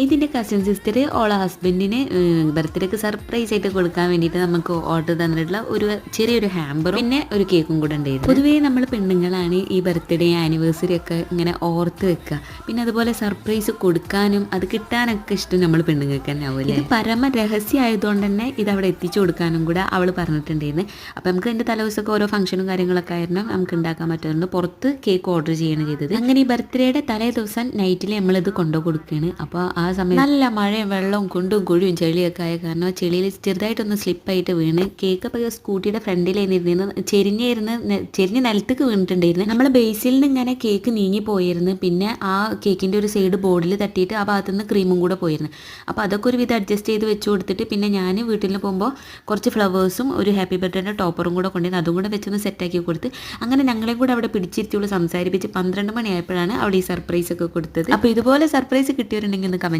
ഇതിൻ്റെ cousin sister ഓളെ ഹസ്ബൻഡിന് ബർത്ത്ഡേക്ക് സർപ്രൈസ് ആയിട്ട് കൊടുക്കാൻ വേണ്ടിയിട്ട് നമുക്ക് ഓർഡർ തന്നിട്ടുള്ള ഒരു ചെറിയൊരു ഹാമ്പറും പിന്നെ ഒരു കേക്കും കൂടെ ഉണ്ടായിരുന്നു. പൊതുവേ നമ്മൾ പെണ്ണുങ്ങളാണ് ഈ ബർത്ത്ഡേ ആനിവേഴ്സറി ഒക്കെ ഇങ്ങനെ ഓർത്ത് വെക്കുക. പിന്നെ അതുപോലെ സർപ്രൈസ് കൊടുക്കാനും അത് കിട്ടാനൊക്കെ ഇഷ്ടം നമ്മൾ പെണ്ണുങ്ങൾക്ക് തന്നെ ആവുമല്ലേ. ഇത് പരമ രഹസ്യമായതുകൊണ്ട് തന്നെ ഇത് അവിടെ എത്തിച്ചു കൊടുക്കാനും കൂടെ അവൾ പറഞ്ഞിട്ടുണ്ടായിരുന്നു. അപ്പം നമുക്ക് അതിൻ്റെ തലേദിവസമൊക്കെ ഓരോ ഫംഗ്ഷനും കാര്യങ്ങളൊക്കെ ആയിരുന്നു നമുക്ക് ഉണ്ടാക്കാൻ പറ്റുന്നുണ്ട്. പുറത്ത് കേക്ക് ഓർഡർ ചെയ്യാണ് ചെയ്തത്. അങ്ങനെ ഈ ബർത്ത്ഡേയുടെ തലേ ദിവസം നൈറ്റിൽ നമ്മളിത് കൊണ്ടു കൊടുക്കുകയാണ്. അപ്പോൾ ആ സമയത്ത് നല്ല മഴയും വെള്ളവും കുണ്ടും കുഴിയും ചെളിയൊക്കെ ആയ കാരണം ചെളിയിൽ ചെറുതായിട്ടൊന്ന് സ്ലിപ്പായിട്ട് വീണ് കേക്ക് അപ്പോൾ സ്കൂട്ടിയുടെ ഫ്രണ്ടിലായിരുന്നു ചെരിഞ്ഞ് നിലത്തേക്ക് വീണിട്ടുണ്ടായിരുന്നു. നമ്മളെ ബേസിൽ നിന്ന് ഇങ്ങനെ കേക്ക് നീങ്ങി പോയിരുന്നു. പിന്നെ ആ കേക്കിൻ്റെ ഒരു സൈഡ് ബോർഡിൽ തട്ടിയിട്ട് ആ ഭാഗത്തുനിന്ന് ക്രീമും കൂടെ പോയിരുന്നു. അപ്പോൾ അതൊക്കെ ഒരു വിധം അഡ്ജസ്റ്റ് ചെയ്ത് വെച്ച് കൊടുത്തിട്ട് പിന്നെ ഞാൻ വീട്ടിൽ പോകുമ്പോൾ കുറച്ച് ഫ്ലവേഴ്സും ഒരു ഹാപ്പി ബർത്ത്ഡേൻ്റെ ടോപ്പറും കൂടെ കൊണ്ടുവന്ന് അതും കൂടെ വെച്ചൊന്ന് സെറ്റാക്കി കൊടുത്ത് അങ്ങനെ ഞങ്ങളെ കൂടെ അവിടെ പിടിച്ചിരുത്തിയുള്ള സംസാരിപ്പിച്ച് 12 മണിയായപ്പോഴാണ് അവിടെ ഈ സർപ്രൈസ് ഒക്കെ കൊടുത്തത്. അപ്പോൾ ഇതുപോലെ സർപ്രൈസ് കിട്ടിയവരുണ്ടെങ്കിൽ ഒന്ന് കമൻറ്റ്